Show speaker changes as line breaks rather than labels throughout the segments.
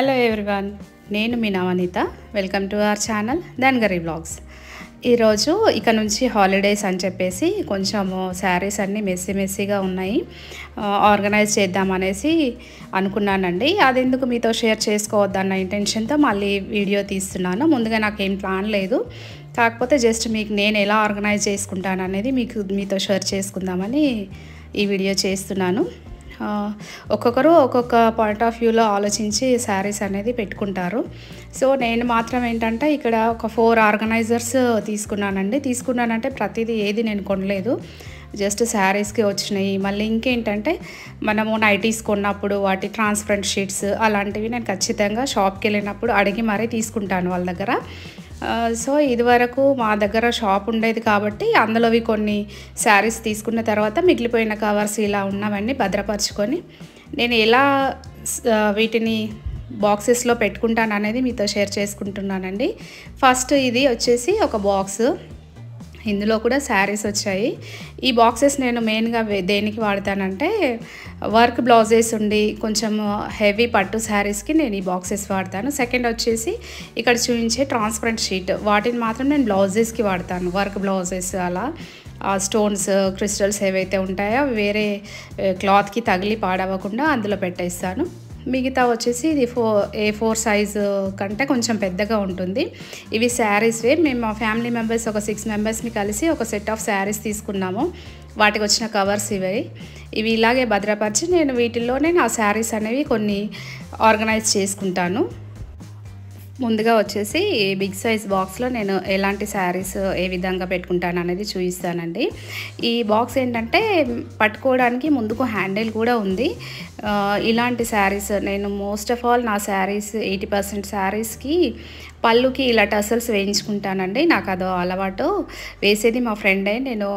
Hello everyone, నేను మీ Navaneetha. Welcome to our channel Dhangari vlogs. ఈరోజు ఇక నుంచి హాలిడేస్ అని చెప్పేసి కొంచెము శారీస్ అన్నీ మెస్సీగా ఉన్నాయి, ఆర్గనైజ్ చేద్దామనేసి అనుకున్నానండి. అది ఎందుకు మీతో షేర్ చేసుకోవద్దన్న ఇంటెన్షన్తో మళ్ళీ వీడియో తీస్తున్నాను. ముందుగా నాకేం ప్లాన్ లేదు, కాకపోతే జస్ట్ మీకు నేను ఎలా ఆర్గనైజ్ చేసుకుంటాను అనేది మీతో షేర్ చేసుకుందామని ఈ వీడియో చేస్తున్నాను. ఒక్కొక్కరు ఒక్కొక్క పాయింట్ ఆఫ్ వ్యూలో ఆలోచించి శారీస్ అనేది పెట్టుకుంటారు. సో నేను మాత్రం ఏంటంటే ఇక్కడ ఒక 4 ఆర్గనైజర్స్ తీసుకున్నానంటే ప్రతిదీ ఏది నేను కొనలేదు, జస్ట్ శారీస్కి వచ్చినాయి. మళ్ళీ ఇంకేంటంటే మనము నైటీస్ కొన్నప్పుడు వాటి ట్రాన్స్పరెంట్ షీట్స్ అలాంటివి నేను ఖచ్చితంగా షాప్కి వెళ్ళినప్పుడు అడిగి మరీ తీసుకుంటాను వాళ్ళ దగ్గర. సో ఇదివరకు మా దగ్గర షాప్ ఉండేది కాబట్టి అందులోవి కొన్ని శారీస్ తీసుకున్న తర్వాత మిగిలిపోయిన కవర్స్ ఇలా ఉన్నవన్నీ భద్రపరచుకొని నేను ఎలా వీటిని బాక్సెస్లో పెట్టుకుంటాను అనేది మీతో షేర్ చేసుకుంటున్నానండి. ఫస్ట్ ఇది వచ్చేసి ఒక బాక్స్, ఇందులో కూడా శారీస్ వచ్చాయి. ఈ బాక్సెస్ నేను మెయిన్గా దేనికి వాడతానంటే వర్క్ బ్లౌజెస్ ఉండి కొంచెం హెవీ పట్టు శారీస్కి నేను ఈ బాక్సెస్ వాడతాను. సెకండ్ వచ్చేసి ఇక్కడ చూపించే ట్రాన్స్పరెంట్ షీట్, వాటిని మాత్రం నేను బ్లౌజెస్కి వాడతాను. వర్క్ బ్లౌజెస్ అలా స్టోన్స్ క్రిస్టల్స్ ఏవైతే ఉంటాయో వేరే క్లాత్కి తగిలి పాడవకుండా అందులో పెట్టేస్తాను. మిగతా వచ్చేసి ఇది A4 సైజు కంటే కొంచెం పెద్దగా ఉంటుంది. ఇవి శారీస్వే. మేము మా ఫ్యామిలీ మెంబర్స్ ఒక 6 మెంబర్స్ని కలిసి ఒక సెట్ ఆఫ్ శారీస్ తీసుకున్నాము. వాటికి వచ్చిన కవర్స్ ఇవి ఇలాగే భద్రపరిచి నేను వీటిల్లోనే నా శారీస్ అనేవి కొన్ని ఆర్గనైజ్ చేసుకుంటాను. ముందుగా వచ్చేసి బిగ్ సైజ్ బాక్స్లో నేను ఎలాంటి శారీస్ ఏ విధంగా పెట్టుకుంటాను అనేది చూపిస్తానండి. ఈ బాక్స్ ఏంటంటే పట్టుకోవడానికి ముందుకు హ్యాండిల్ కూడా ఉంది. ఇలాంటి శారీస్ నేను మోస్ట్ ఆఫ్ ఆల్ నా శారీస్ 80% శారీస్కి పళ్ళుకి ఇలా టసల్స్ వేయించుకుంటానండి. నాకు అదో అలవాటు. వేసేది మా ఫ్రెండే. నేను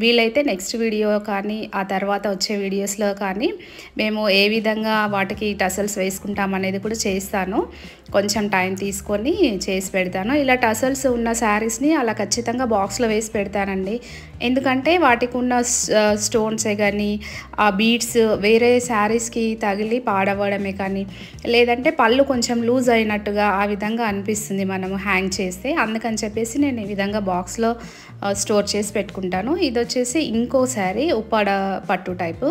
వీలైతే నెక్స్ట్ వీడియో కానీ ఆ తర్వాత వచ్చే వీడియోస్లో కానీ మేము ఏ విధంగా వాటికి టసల్స్ వేసుకుంటాం అనేది కూడా చేస్తాను. కొంచెం టైం తీసుకొని చేసి పెడతాను. ఇలా టసల్స్ ఉన్న శారీస్ని అలా ఖచ్చితంగా బాక్స్లో వేసి పెడతానండి. ఎందుకంటే వాటికి ఉన్న స్టోన్సే కానీ ఆ బీడ్స్ వేరే శారీస్కి తగిలి పాడవడమే కానీ లేదంటే పళ్ళు కొంచెం లూజ్ అయినట్టుగా ఆ విధంగా అనిపిస్తుంది మనము హ్యాంగ్ చేస్తే. అందుకని చెప్పేసి నేను ఈ విధంగా బాక్స్లో స్టోర్ చేసి పెట్టుకుంటాను. ఇది వచ్చేసి ఇంకో శారీ ఉప్పాడ పట్టు టైపు.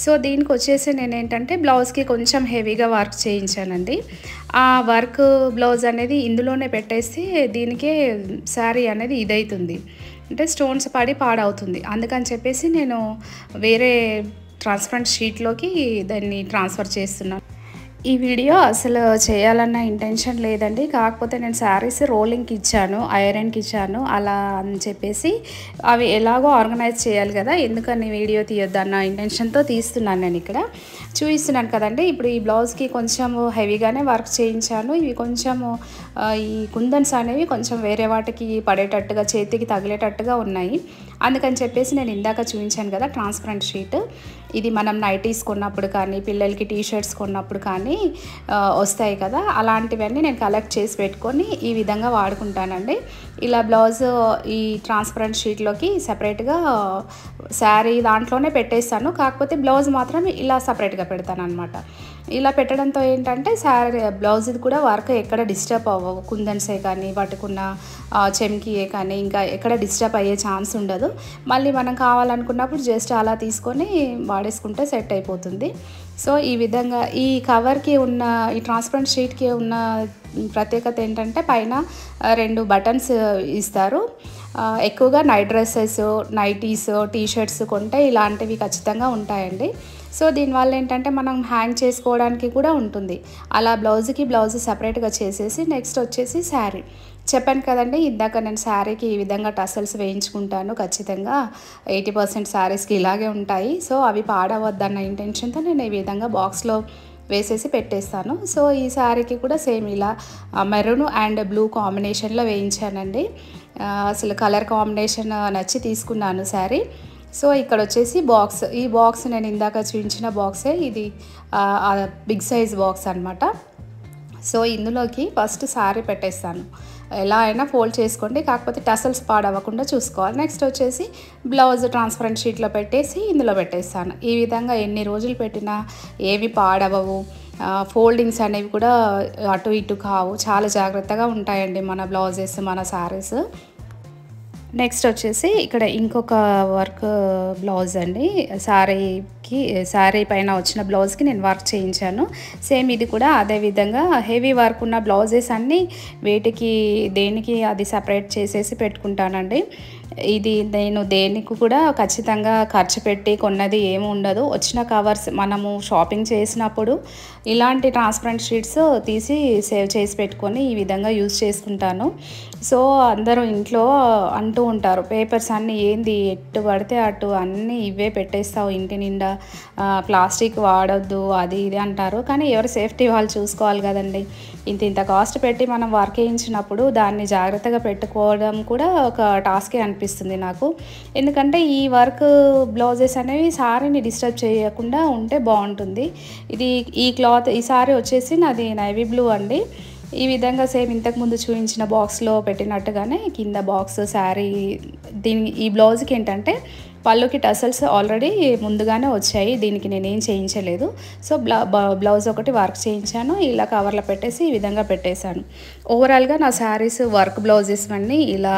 సో దీనికి వచ్చేసి నేను ఏంటంటే బ్లౌజ్కి కొంచెం హెవీగా వర్క్ చేయించానండి. ఆ వర్క్ బ్లౌజ్ అనేది ఇందులోనే పెట్టేస్తే దీనికే శారీ అనేది ఇదవుతుంది, అంటే స్టోన్స్ పడి పాడవుతుంది. అందుకని చెప్పేసి నేను వేరే ట్రాన్స్పరెంట్ షీట్లోకి దాన్ని ట్రాన్స్ఫర్ చేస్తున్నాను. ఈ వీడియో అసలు చేయాలన్న ఇంటెన్షన్ లేదండి, కాకపోతే నేను శారీస్ రోలింగ్కి ఇచ్చాను, ఐరన్కి ఇచ్చాను అలా అని చెప్పేసి అవి ఎలాగో ఆర్గనైజ్ చేయాలి కదా, ఎందుకని వీడియో తీయొద్దన్న ఇంటెన్షన్తో తీస్తున్నాను. నేను ఇక్కడ చూపిస్తున్నాను కదండి. ఇప్పుడు ఈ బ్లౌజ్కి కొంచెం హెవీగానే వర్క్ చేయించాను. ఇవి కొంచెము ఈ కుందన్స్ అనేవి కొంచెం వేరే వాటికి పడేటట్టుగా చేతికి తగిలేటట్టుగా ఉన్నాయి. అందుకని చెప్పేసి నేను ఇందాక చూపించాను కదా ట్రాన్స్పరెంట్ షీట్, ఇది మనం నైటీస్ కొన్నప్పుడు కానీ పిల్లలకి టీషర్ట్స్ కొన్నప్పుడు కానీ వస్తాయి కదా, అలాంటివన్నీ నేను కలెక్ట్ చేసి పెట్టుకొని ఈ విధంగా వాడుకుంటానండి. ఇలా బ్లౌజ్ ఈ ట్రాన్స్పరెంట్ షీట్లోకి సపరేట్గా శారీ దాంట్లోనే పెట్టేస్తాను, కాకపోతే బ్లౌజ్ మాత్రం ఇలా సపరేట్గా పెడతాను అనమాట. ఇలా పెట్టడంతో ఏంటంటే శారీ బ్లౌజ్ది కూడా వర్క్ ఎక్కడ డిస్టర్బ్ అవ్వవు. కుందన్సే కానీ వాటికున్న చెమ్కీయే కానీ ఇంకా ఎక్కడ డిస్టర్బ్ అయ్యే ఛాన్స్ ఉండదు. మళ్ళీ మనం కావాలనుకున్నప్పుడు జస్ట్ అలా తీసుకొని వాడేసుకుంటే సెట్ అయిపోతుంది. సో ఈ విధంగా ఈ కవర్కి ఉన్న ఈ ట్రాన్స్పరెంట్ షీట్కి ఉన్న ప్రత్యేకత ఏంటంటే పైన 2 బటన్స్ ఇస్తారు. ఎక్కువగా నైట్ డ్రెస్సెస్, నైటీస్, టీషర్ట్స్ కొంటే ఇలాంటివి ఖచ్చితంగా ఉంటాయండి. సో దీనివల్ల ఏంటంటే మనం హ్యాంగ్ చేసుకోవడానికి కూడా ఉంటుంది. అలా బ్లౌజ్కి బ్లౌజ్ సపరేట్గా చేసేసి నెక్స్ట్ వచ్చేసి శారీ చెప్పాను కదండి ఇందాక, నేను శారీకి ఈ విధంగా టసల్స్ వేయించుకుంటాను. ఖచ్చితంగా 80% శారీస్కి ఇలాగే ఉంటాయి. సో అవి పాడవద్దన్న ఇంటెన్షన్తో నేను ఈ విధంగా బాక్స్లో వేసేసి పెట్టేస్తాను. సో ఈ శారీకి కూడా సేమ్ ఇలా మెరూన్ అండ్ బ్లూ కాంబినేషన్లో వేయించానండి. అసలు కలర్ కాంబినేషన్ నచ్చి తీసుకున్నాను శారీ. సో ఇక్కడ వచ్చేసి బాక్స్, ఈ బాక్స్ నేను ఇందాక చూపించిన బాక్సే, ఇది బిగ్ సైజ్ బాక్స్ అనమాట. సో ఇందులోకి ఫస్ట్ శారీ పెట్టేస్తాను. ఎలా అయినా ఫోల్డ్ చేసుకోండి, కాకపోతే టసల్స్ పాడవకుండా చూసుకోవాలి. నెక్స్ట్ వచ్చేసి బ్లౌజ్ ట్రాన్స్పరెంట్ షీట్లో పెట్టేసి ఇందులో పెట్టేస్తాను. ఈ విధంగా ఎన్ని రోజులు పెట్టినా ఏవి పాడవవు, ఫోల్డింగ్స్ అనేవి కూడా అటు ఇటు కావు, చాలా జాగ్రత్తగా ఉంటాయండి మన బ్లౌజెస్, మన శారీస్. నెక్స్ట్ వచ్చేసి ఇక్కడ ఇంకొక వర్క్ బ్లౌజ్ అండి, శారీ పైన వచ్చిన బ్లౌజ్కి నేను వర్క్ చేయించాను. సేమ్ ఇది కూడా అదే విధంగా హెవీ వర్క్ ఉన్న బ్లౌజెస్ అన్నీ వేటికి దేనికి అది సపరేట్ చేసేసి పెట్టుకుంటానండి. ఇది నేను దేనికి కూడా ఖచ్చితంగా ఖర్చు పెట్టి కొన్నది ఏమి ఉండదు. వచ్చిన కవర్స్ మనము షాపింగ్ చేసినప్పుడు ఇలాంటి ట్రాన్స్పరెంట్ షీట్స్ తీసి సేవ్ చేసి పెట్టుకొని ఈ విధంగా యూజ్ చేసుకుంటాను. సో అందరూ ఇంట్లో అంటూ ఉంటారు, పేపర్స్ అన్నీ ఏంది ఎట్టు పడితే అటు అన్నీ ఇవే పెట్టేస్తావు ఇంటి నిండా, ప్లాస్టిక్ వాడొద్దు అది ఇది అంటారు. కానీ ఎవరు సేఫ్టీ వాళ్ళు చూసుకోవాలి కదండి. ఇంత కాస్ట్ పెట్టి మనం వర్క్ వేయించినప్పుడు దాన్ని జాగ్రత్తగా పెట్టుకోవడం కూడా ఒక టాస్కే అనిపిస్తుంది నాకు. ఎందుకంటే ఈ వర్క్ బ్లౌజెస్ అనేవి సారీని డిస్టర్బ్ చేయకుండా ఉంటే బాగుంటుంది. ఈ సారీ వచ్చేసి నాది నేవీ బ్లూ అండి. ఈ విధంగా సేమ్ ఇంతకుముందు చూపించిన బాక్స్లో పెట్టినట్టుగానే కింద బాక్స్ శారీ. ఈ బ్లౌజ్కి ఏంటంటే పళ్ళుకి టసల్స్ ఆల్రెడీ ముందుగానే వచ్చాయి, దీనికి నేనేం చేయించలేదు. సో బ్లౌజ్ ఒకటి వర్క్ చేయించాను, ఇలా కవర్లో పెట్టేసి ఈ విధంగా పెట్టేశాను. ఓవరాల్గా నా శారీస్ వర్క్ బ్లౌజెస్ అన్నీ ఇలా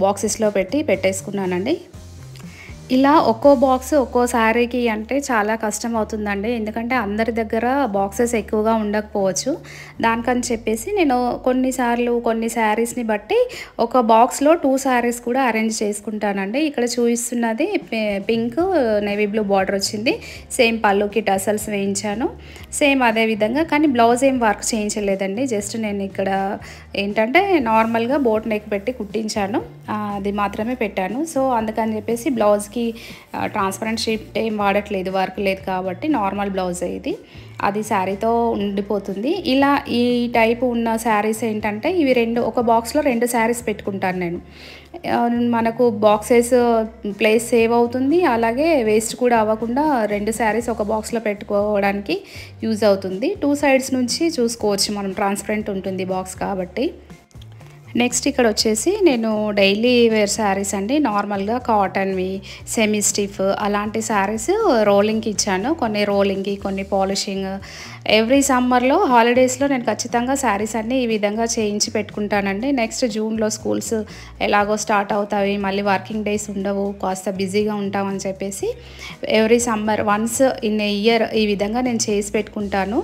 బాక్సెస్లో పెట్టేసుకున్నానండి. ఇలా ఒక్కో బాక్స్ ఒక్కో శారీకి అంటే చాలా కష్టం అవుతుందండి. ఎందుకంటే అందరి దగ్గర బాక్సెస్ ఎక్కువగా ఉండకపోవచ్చు. దానికని చెప్పేసి నేను కొన్నిసార్లు కొన్ని శారీస్ని బట్టి ఒక బాక్స్లో 2 శారీస్ కూడా అరేంజ్ చేసుకుంటానండి. ఇక్కడ చూపిస్తున్నది పింక్ నేవీ బ్లూ బార్డర్ వచ్చింది. సేమ్ పళ్ళుకి టసల్స్ వేయించాను, సేమ్ అదే విధంగా. కానీ బ్లౌజ్ ఏం వర్క్ చేయించలేదండి, జస్ట్ నేను ఇక్కడ ఏంటంటే నార్మల్గా బోట్ నెక్ పెట్టి కుట్టించాను, అది మాత్రమే పెట్టాను. సో అందుకని చెప్పేసి బ్లౌజ్కి ట్రాన్స్పరెంట్ షీట్ ఏం వాడట్లేదు, వర్క్ లేదు కాబట్టి నార్మల్ బ్లౌజ్ ఇది, అది శారీతో ఉండిపోతుంది. ఇలా ఈ టైపు ఉన్న శారీస్ ఏంటంటే ఇవి ఒక బాక్స్లో 2 శారీస్ పెట్టుకుంటాను నేను. మనకు బాక్సెస్ ప్లేస్ సేవ్ అవుతుంది, అలాగే వేస్ట్ కూడా అవ్వకుండా 2 శారీస్ ఒక బాక్స్లో పెట్టుకోవడానికి యూజ్ అవుతుంది. 2 సైడ్స్ నుంచి చూసుకోవచ్చు మనం, ట్రాన్స్పరెంట్ ఉంటుంది బాక్స్ కాబట్టి. నెక్స్ట్ ఇక్కడ వచ్చేసి నేను డైలీ వేర్ శారీస్ అండి, నార్మల్గా కాటన్వి, సెమీ స్టిఫ్ అలాంటి శారీస్ రోలింగ్కి ఇచ్చాను. కొన్ని రోలింగ్కి, కొన్ని పాలిషింగ్. ఎవ్రీ సమ్మర్లో హాలిడేస్లో నేను ఖచ్చితంగా శారీస్ అన్నీ ఈ విధంగా చేయించి పెట్టుకుంటానండి. నెక్స్ట్ జూన్లో స్కూల్స్ ఎలాగో స్టార్ట్ అవుతాయి, మళ్ళీ వర్కింగ్ డేస్ ఉండవు, కాస్త బిజీగా ఉంటామని చెప్పేసి every summer once in a year ఈ విధంగా నేను చేసి పెట్టుకుంటాను.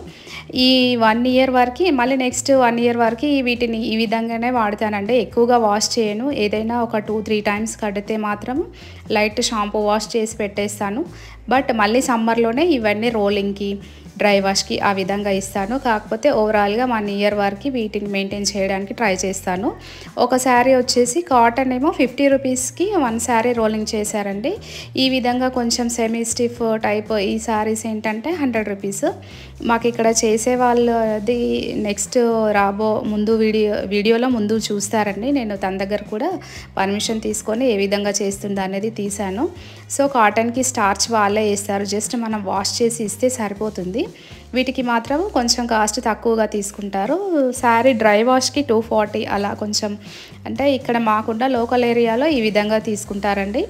ఈ 1 ఇయర్ వరకు, మళ్ళీ నెక్స్ట్ 1 ఇయర్ వరకు వీటిని ఈ విధంగానే వాడతానండి. ఎక్కువగా వాష్ చేయను, ఏదైనా ఒక 2-3 టైమ్స్ కడితే మాత్రం లైట్ షాంపూ వాష్ చేసి పెట్టేస్తాను. బట్ మళ్ళీ సమ్మర్లోనే ఇవన్నీ రోలింగ్కి, డ్రై వాష్కి ఆ విధంగా ఇస్తాను. కాకపోతే ఓవరాల్గా 1 ఇయర్ వరకు వీటిని మెయింటైన్ చేయడానికి ట్రై చేస్తాను. ఒక శారీ వచ్చేసి కాటన్ ఏమో 50 రూపీస్కి 1 శారీ రోలింగ్ చేశారండి. ఈ విధంగా కొంచెం సెమీ స్టిఫ్ టైప్ ఈ శారీస్ ఏంటంటే 100 రూపీస్. మాకు ఇక్కడ చేసే వాళ్ళది నెక్స్ట్ ముందు వీడియోలో ముందు చూస్తారండి. నేను తన దగ్గర కూడా పర్మిషన్ తీసుకొని ఏ విధంగా చేస్తుందా అనేది తీశాను. సో కాటన్కి స్టార్చ్ వాళ్ళే వేస్తారు, జస్ట్ మనం వాష్ చేసి ఇస్తే సరిపోతుంది. వీటికి మాత్రం కొంచెం కాస్ట్ తక్కువగా తీసుకుంటారు. శారీ డ్రై వాష్కి 240 అలా కొంచెం, అంటే ఇక్కడ మాకుండా లోకల్ ఏరియాలో ఈ విధంగా తీసుకుంటారండి.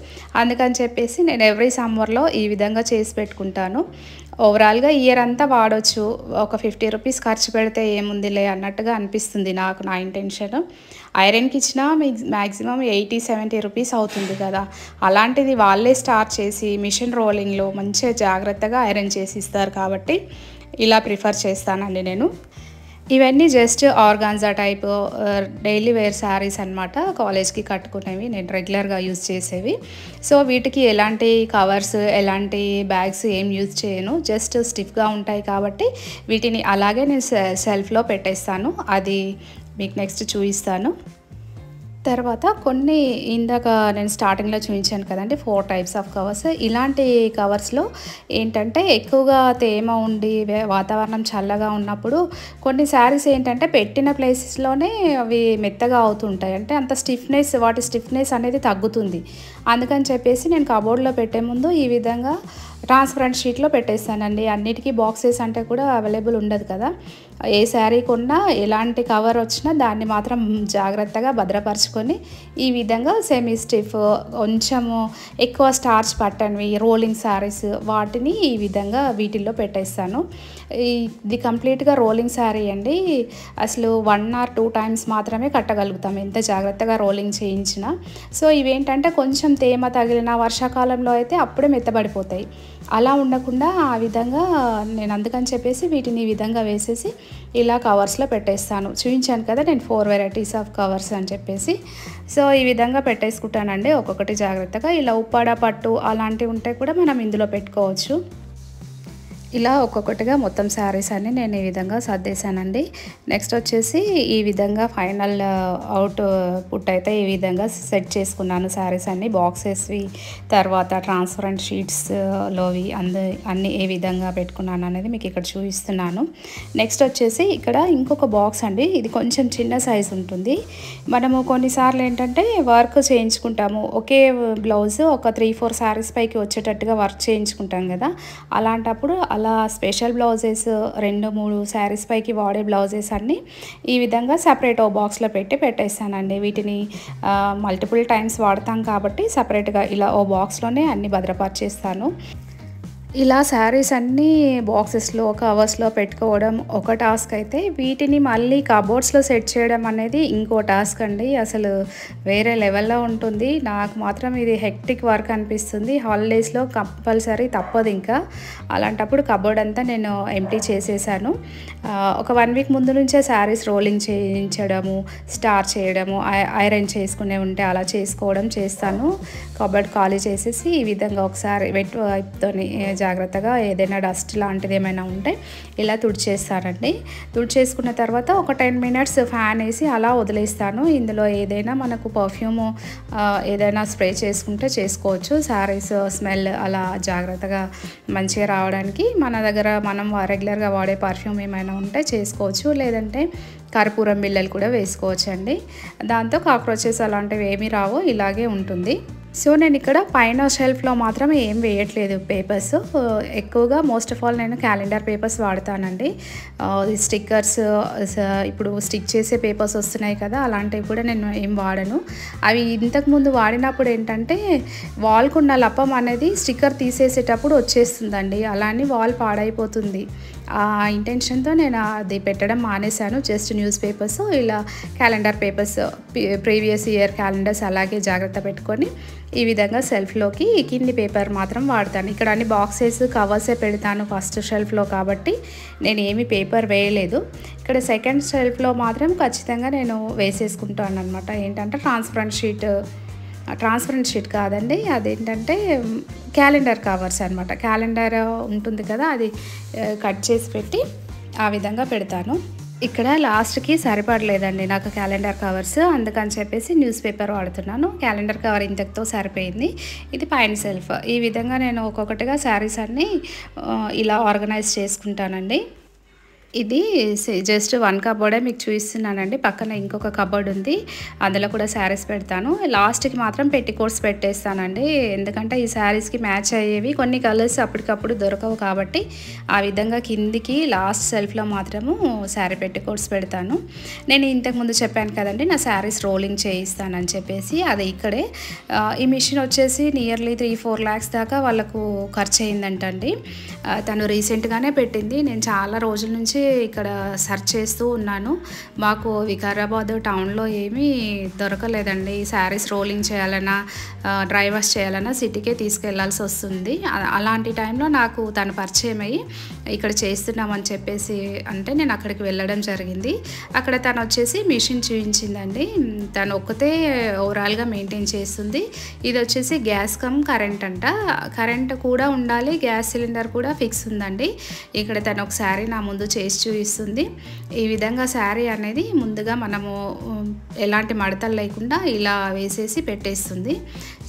అందుకని చెప్పేసి నేను ఎవ్రీ సమ్మర్లో ఈ విధంగా చేసి పెట్టుకుంటాను. ఓవరాల్గా ఇయర్ అంతా వాడవచ్చు, ఒక 50 రూపీస్ ఖర్చు పెడితే ఏముందిలే అన్నట్టుగా అనిపిస్తుంది నాకు, నా ఇంటెన్షన్. ఐరన్కి ఇచ్చినా మ్యాక్సిమం 80-70 రూపీస్ అవుతుంది కదా, అలాంటిది వాళ్ళే స్టార్ట్ చేసి మిషన్ రోలింగ్లో మంచిగా జాగ్రత్తగా ఐరన్ చేసి ఇస్తారు కాబట్టి ఇలా ప్రిఫర్ చేస్తానండి నేను. ఇవన్నీ just organza type daily wear saris అనమాట, కాలేజ్కి కట్టుకునేవి, నేను రెగ్యులర్గా యూజ్ చేసేవి. సో వీటికి ఎలాంటి కవర్స్, ఎలాంటి బ్యాగ్స్ ఏం యూజ్ చేయను, జస్ట్ స్టిఫ్గా ఉంటాయి కాబట్టి వీటిని అలాగే నేను సెల్ఫ్లో పెట్టేస్తాను. అది మీకు నెక్స్ట్ చూపిస్తాను. తర్వాత కొన్ని ఇందాక నేను స్టార్టింగ్లో చూపించాను కదండి 4 టైప్స్ ఆఫ్ కవర్స్. ఇలాంటి కవర్స్లో ఏంటంటే ఎక్కువగా తేమ ఉండి వాతావరణం చల్లగా ఉన్నప్పుడు కొన్ని శారీస్ ఏంటంటే పెట్టిన ప్లేసెస్లోనే అవి మెత్తగా అవుతుంటాయి, అంటే అంత వాటి స్టిఫ్నెస్ అనేది తగ్గుతుంది. అందుకని చెప్పేసి నేను కబోర్డ్లో పెట్టే ముందు ఈ విధంగా ట్రాన్స్పరెంట్ షీట్లో పెట్టేస్తానండి. అన్నిటికీ బాక్సెస్ అంటే కూడా అవైలబుల్ ఉండదు కదా. ఏ శారీ కొన్నా ఎలాంటి కవర్ వచ్చినా దాన్ని మాత్రం జాగ్రత్తగా భద్రపరచుకొని ఈ విధంగా సెమీ స్టిఫ్, కొంచెము ఎక్కువ స్టార్చ్ పట్టనివి రోలింగ్ శారీస్ వాటిని ఈ విధంగా వీటిల్లో పెట్టేస్తాను. ఇది కంప్లీట్గా రోలింగ్ శారీ అండి. అసలు 1 or 2 టైమ్స్ మాత్రమే కట్టగలుగుతాం ఎంత జాగ్రత్తగా రోలింగ్ చేయించినా. సో ఇవేంటంటే కొంచెం తేమ తగిలిన వర్షాకాలంలో అయితే అప్పుడే మెత్తబడిపోతాయి. అలా ఉండకుండా ఆ విధంగా నేను అందుకని చెప్పేసి వీటిని ఈ విధంగా వేసేసి ఇలా కవర్స్లో పెట్టేస్తాను. చూపించాను కదా నేను 4 వెరైటీస్ ఆఫ్ కవర్స్ అని చెప్పేసి. సో ఈ విధంగా పెట్టేసుకుంటానండి ఒక్కొక్కటి జాగ్రత్తగా. ఇలా ఉప్పాడ పట్టు అలాంటివి ఉంటే కూడా మనం ఇందులో పెట్టుకోవచ్చు. ఇలా ఒక్కొక్కటిగా మొత్తం శారీస్ అన్ని నేను ఈ విధంగా సర్దేశానండి. నెక్స్ట్ వచ్చేసి ఈ విధంగా ఫైనల్ అవుట్ పుట్ అయితే ఈ విధంగా సెట్ చేసుకున్నాను శారీస్ అన్ని బాక్సెస్వి, తర్వాత ట్రాన్స్పరెంట్ షీట్స్లోవి అన్నీ ఏ విధంగా పెట్టుకున్నాను అనేది మీకు ఇక్కడ చూపిస్తున్నాను. నెక్స్ట్ వచ్చేసి ఇక్కడ ఇంకొక బాక్స్ అండి. ఇది కొంచెం చిన్న సైజు ఉంటుంది. మనము కొన్నిసార్లు ఏంటంటే వర్క్ చేయించుకుంటాము. ఒకే బ్లౌజ్ ఒక 3-4 శారీస్ పైకి వచ్చేటట్టుగా వర్క్ చేయించుకుంటాం కదా. అలాంటప్పుడు అలా స్పెషల్ బ్లౌజెస్ 2-3 శారీస్ పైకి వాడే బ్లౌజెస్ అన్నీ ఈ విధంగా సపరేట్ ఓ బాక్స్లో పెట్టేస్తానండి. వీటిని మల్టిపుల్ టైమ్స్ వాడతాం కాబట్టి సపరేట్గా ఇలా ఓ బాక్స్లోనే అన్నీ భద్రపరిచేస్తాను. ఇలా శారీస్ అన్నీ బాక్సెస్లో కవర్స్లో పెట్టుకోవడం ఒక టాస్క్ అయితే, వీటిని మళ్ళీ కబోర్డ్స్లో సెట్ చేయడం అనేది ఇంకో టాస్క్ అండి. అసలు వేరే లెవెల్లో ఉంటుంది. నాకు మాత్రం ఇది హెక్టిక్ వర్క్ అనిపిస్తుంది. హాలిడేస్లో కంపల్సరీ తప్పదు. ఇంకా అలాంటప్పుడు కబోర్డ్ అంతా నేను ఎంప్టీ చేసేసాను. ఒక 1 వీక్ ముందు నుంచే శారీస్ రోలింగ్ చేయించడము, స్టార్ చేయడము, ఐరన్ చేసుకునే ఉంటే అలా చేసుకోవడం చేస్తాను. కబోర్డ్ ఖాళీ చేసేసి ఈ విధంగా ఒకసారి వెట్ వైప్తోని జాగ్రత్తగా ఏదైనా డస్ట్ లాంటిది ఏమైనా ఉంటే ఇలా తుడిచేస్తానండి. తుడిచేసుకున్న తర్వాత ఒక 10 మినిట్స్ ఫ్యాన్ వేసి అలా వదిలేస్తాను. ఇందులో ఏదైనా మనకు పర్ఫ్యూమ్ ఏదైనా స్ప్రే చేసుకుంటే చేసుకోవచ్చు. శారీస్ స్మెల్ అలా జాగ్రత్తగా మంచిగా రావడానికి మన దగ్గర మనం రెగ్యులర్గా వాడే పర్ఫ్యూమ్ ఏమైనా ఉంటే చేసుకోవచ్చు. లేదంటే కర్పూరం బిళ్ళలు కూడా వేసుకోవచ్చండి. దాంతో కాక్రోచెస్ అలాంటివి ఏమీ రావు, ఇలాగే ఉంటుంది. సో నేను ఇక్కడ పైన షెల్ఫ్లో మాత్రం ఏం వేయట్లేదు పేపర్స్. ఎక్కువగా మోస్ట్ ఆఫ్ ఆల్ నేను క్యాలెండర్ పేపర్స్ వాడతానండి. స్టిక్కర్స్ ఇప్పుడు స్టిక్ చేసే పేపర్స్ వస్తున్నాయి కదా, అలాంటివి కూడా నేను ఏం వాడను. అవి ఇంతకుముందు వాడినప్పుడు ఏంటంటే వాల్కున్న లప్పం అనేది స్టిక్కర్ తీసేసేటప్పుడు వచ్చేస్తుందండి. అలానే వాల్ పాడైపోతుంది. ఆ ఇంటెన్షన్తో నేను అది పెట్టడం మానేశాను. జస్ట్ న్యూస్ పేపర్స్, ఇలా calendar papers, previous year calendars అలాగే జాగ్రత్త పెట్టుకొని ఈ విధంగా సెల్ఫ్లోకి కింది పేపర్ మాత్రం వాడతాను. ఇక్కడ అన్ని బాక్సెస్ కవర్సే పెడతాను ఫస్ట్ షెల్ఫ్లో కాబట్టి నేను ఏమి పేపర్ వేయలేదు. ఇక్కడ సెకండ్ షెల్ఫ్లో మాత్రం ఖచ్చితంగా నేను వేసేసుకుంటాను అనమాట. ఏంటంటే ట్రాన్స్పరెంట్ షీట్ కాదండి, అదేంటంటే క్యాలెండర్ కవర్స్ అనమాట. క్యాలెండర్ ఉంటుంది కదా, అది కట్ చేసి పెట్టి ఆ విధంగా పెడతాను. ఇక్కడ లాస్ట్కి సరిపడలేదండి నాకు క్యాలెండర్ కవర్స్, అందుకని చెప్పేసి న్యూస్ పేపర్ వాడుతున్నాను. క్యాలెండర్ కవర్ ఇంతకుతో సరిపోయింది. ఇది పైన సెల్ఫ్. ఈ విధంగా నేను ఒక్కొక్కటిగా శారీస్ అన్నీ ఇలా ఆర్గనైజ్ చేసుకుంటానండి. ఇది జస్ట్ 1 కబోర్డే మీకు చూపిస్తున్నానండి. పక్కన ఇంకొక కబోర్డ్ ఉంది, అందులో కూడా శారీస్ పెడతాను. లాస్ట్కి మాత్రం పెట్టికోట్స్ పెట్టేస్తానండి. ఎందుకంటే ఈ శారీస్కి మ్యాచ్ అయ్యేవి కొన్ని కలర్స్ అప్పటికప్పుడు దొరకవు కాబట్టి ఆ విధంగా కిందికి లాస్ట్ సెల్ఫ్లో మాత్రము శారీ పెట్టికోట్స్ పెడతాను. నేను ఇంతకుముందు చెప్పాను కదండి నా శారీస్ రోలింగ్ చేయిస్తానని చెప్పేసి, అది ఇక్కడే. ఈ మిషన్ వచ్చేసి నియర్లీ 3-4 lakhs దాకా వాళ్ళకు ఖర్చు అయిందంటండి. తను రీసెంట్గానే పెట్టింది. నేను చాలా రోజుల నుంచి ఇక్కడ సెర్చ్ చేస్తూ ఉన్నాను. మాకు వికారాబాద్ టౌన్లో ఏమీ దొరకలేదండి. శారీస్ రోలింగ్ చేయాలన్నా, డ్రై వాష్ చేయాలన్నా సిటీకే తీసుకెళ్లాల్సి వస్తుంది. అలాంటి టైంలో నాకు తను పరిచయం అయ్యి ఇక్కడ చేస్తున్నామని చెప్పేసి అంటే నేను అక్కడికి వెళ్ళడం జరిగింది. అక్కడ తను వచ్చేసి మిషన్ చూపించిందండి. తను ఒక్కతే ఓవరాల్గా మెయింటైన్ చేస్తుంది. ఇది వచ్చేసి గ్యాస్ కమ్ కరెంట్ అంట. కరెంట్ కూడా ఉండాలి, గ్యాస్ సిలిండర్ కూడా ఫిక్స్ ఉందండి. ఇక్కడ తను ఒక శారీ నా ముందు చేసి చూపిస్తుంది. ఈ విధంగా శారీ అనేది ముందుగా మనము ఎలాంటి మడతలు లేకుండా ఇలా వేసేసి పెట్టేస్తుంది.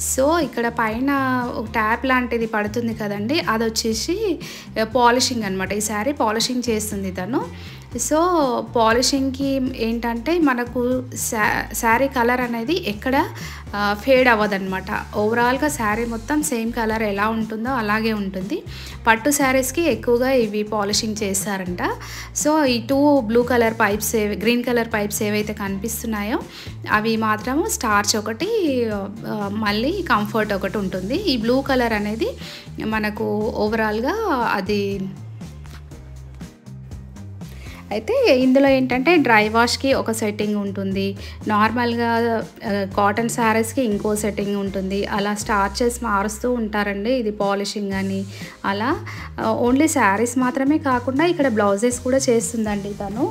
సో ఇక్కడ పైన ఒక ట్యాప్ లాంటిది పడుతుంది కదండి, అది వచ్చేసి పాలిషింగ్ అనమాట. ఈ శారీ పాలిషింగ్ చేస్తుంది తను. సో పాలిషింగ్కి ఏంటంటే మనకు శారీ కలర్ అనేది ఎక్కడ ఫేడ్ అవ్వదన్నమాట. ఓవరాల్గా శారీ మొత్తం సేమ్ కలర్ ఎలా ఉంటుందో అలాగే ఉంటుంది. పట్టు శారీస్కి ఎక్కువగా ఇవి పాలిషింగ్ చేస్తారంట. సో ఈ 2 blue colour pipes green colour pipes ఏవైతే కనిపిస్తున్నాయో అవి మాత్రము స్టార్చ్ ఒకటి, మళ్ళీ కంఫర్ట్ ఒకటి ఉంటుంది. ఈ బ్లూ కలర్ అనేది మనకు ఓవరాల్గా అది అయితే ఇందులో ఏంటంటే డ్రై వాష్కి ఒక సెట్టింగ్ ఉంటుంది, నార్మల్గా కాటన్ శారీస్కి ఇంకో సెట్టింగ్ ఉంటుంది. అలా స్టార్చెస్ మారుస్తూ ఉంటారండి. ఇది పాలిషింగ్ అని అలా ఓన్లీ శారీస్ మాత్రమే కాకుండా ఇక్కడ బ్లౌజెస్ కూడా చేస్తుందండి తను.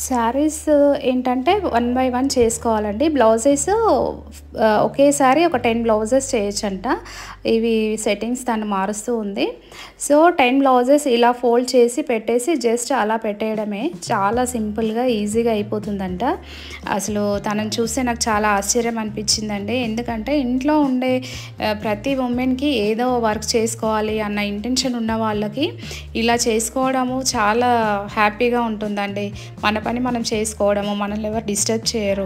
శారీస్ ఏంటంటే 1 బై 1 చేసుకోవాలండి. బ్లౌజెస్ ఒకేసారి ఒక 10 బ్లౌజెస్ చేయొచ్చంట. ఇవి సెట్టింగ్స్ తను మారుస్తూ ఉంది. సో 10 బ్లౌజెస్ ఇలా ఫోల్డ్ చేసి పెట్టేసి జస్ట్ అలా పెట్టేయడమే, చాలా సింపుల్గా ఈజీగా అయిపోతుందంట. అసలు తనని చూస్తే నాకు చాలా ఆశ్చర్యం అనిపించిందండి. ఎందుకంటే ఇంట్లో ఉండే ప్రతి ఉమెన్కి ఏదో వర్క్ చేసుకోవాలి అన్న ఇంటెన్షన్ ఉన్న వాళ్ళకి ఇలా చేసుకోవడము చాలా హ్యాపీగా ఉంటుందండి. మన పని మనం చేసుకోవడము, మనల్ని ఎవరు డిస్టర్బ్ చేయరు.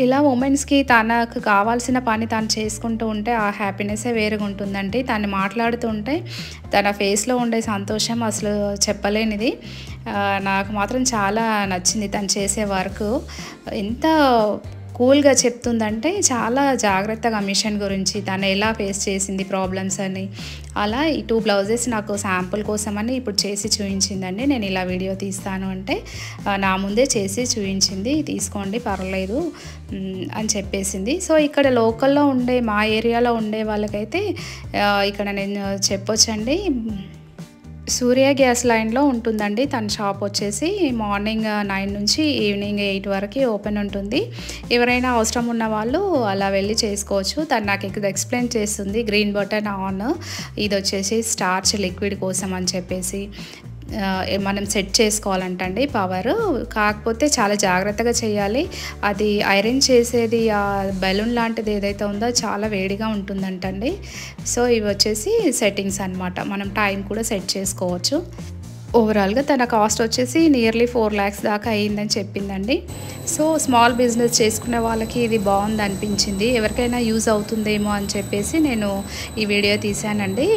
ఇలా ఉమెన్స్కి తనకు కావాల్సిన పని తను చేసుకుంటూ ఉంటే ఆ హ్యాపీనెస్సే వేరుగా ఉంటుందండి. తను మాట్లాడుతుంటే తన ఫేస్లో ఉండే సంతోషం అసలు చెప్పలేనిది. నాకు మాత్రం చాలా నచ్చింది తను చేసే వర్క్. ఎంత కూల్గా చెప్తుందంటే చాలా జాగ్రత్తగా మిషన్ గురించి తను ఎలా ఫేస్ చేసింది ప్రాబ్లమ్స్ అని. అలా ఈ 2 బ్లౌజెస్ నాకు శాంపుల్ కోసమని ఇప్పుడు చేసి చూపించిందండి. నేను ఇలా వీడియో తీస్తాను అంటే నా ముందే చేసి చూపించింది, తీసుకోండి పర్లేదు అని చెప్పేసింది. సో ఇక్కడ లోకల్లో ఉండే మా ఏరియాలో ఉండే వాళ్ళకైతే ఇక్కడ నేను చెప్పొచ్చండి, సూర్య గ్యాస్ లైన్లో ఉంటుందండి తన షాప్ వచ్చేసి. మార్నింగ్ 9 నుంచి ఈవినింగ్ 8 వరకు ఓపెన్ ఉంటుంది. ఎవరైనా అవసరం ఉన్న వాళ్ళు అలా వెళ్ళి చేసుకోవచ్చు. తను నాకు ఇక్కడ ఎక్స్ప్లెయిన్ చేస్తుంది. గ్రీన్ బటన్ ఆన్, ఇది వచ్చేసి స్టార్చ్ లిక్విడ్ కోసం అని చెప్పేసి మనం సెట్ చేసుకోవాలంటండి పవర్. కాకపోతే చాలా జాగ్రత్తగా చేయాలి. అది ఐరన్ చేసేది ఆ బెలూన్ లాంటిది ఏదైతే ఉందో చాలా వేడిగా ఉంటుందంటండి. సో ఇవి వచ్చేసి సెట్టింగ్స్ అన్నమాట. మనం టైం కూడా సెట్ చేసుకోవచ్చు. ఓవరాల్గా తన కాస్ట్ వచ్చేసి నియర్లీ 4 lakhs దాకా అయ్యిందని చెప్పిందండి. సో స్మాల్ బిజినెస్ చేసుకునే వాళ్ళకి ఇది బాగుంది అనిపించింది. ఎవరికైనా యూజ్ అవుతుందేమో అని చెప్పేసి నేను ఈ వీడియో తీశానండి.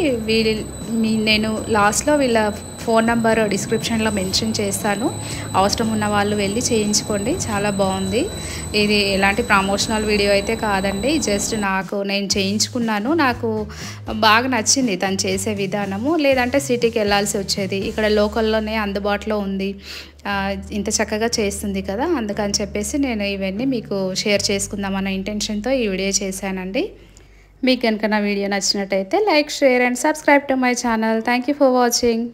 నేను లాస్ట్లో వీళ్ళ ఫోన్ నెంబర్ డిస్క్రిప్షన్లో మెన్షన్ చేస్తాను. అవసరం ఉన్న వాళ్ళు వెళ్ళి చేయించుకోండి, చాలా బాగుంది. ఇది ఎలాంటి ప్రమోషనల్ వీడియో అయితే కాదండి, జస్ట్ నేను చేయించుకున్నాను. నాకు బాగా నచ్చింది తను చేసే విధానము. లేదంటే సిటీకి వెళ్ళాల్సి వచ్చేది, ఇక్కడ లోకల్లోనే అందుబాటులో ఉంది, ఇంత చక్కగా చేస్తుంది కదా, అందుకని చెప్పేసి నేను ఇవన్నీ మీకు షేర్ చేసుకుందామన్న ఇంటెన్షన్తో ఈ వీడియో చేశానండి. మీకు కనుక నా వీడియో నచ్చినట్టయితే like, share and subscribe to my channel. Thank you for watching.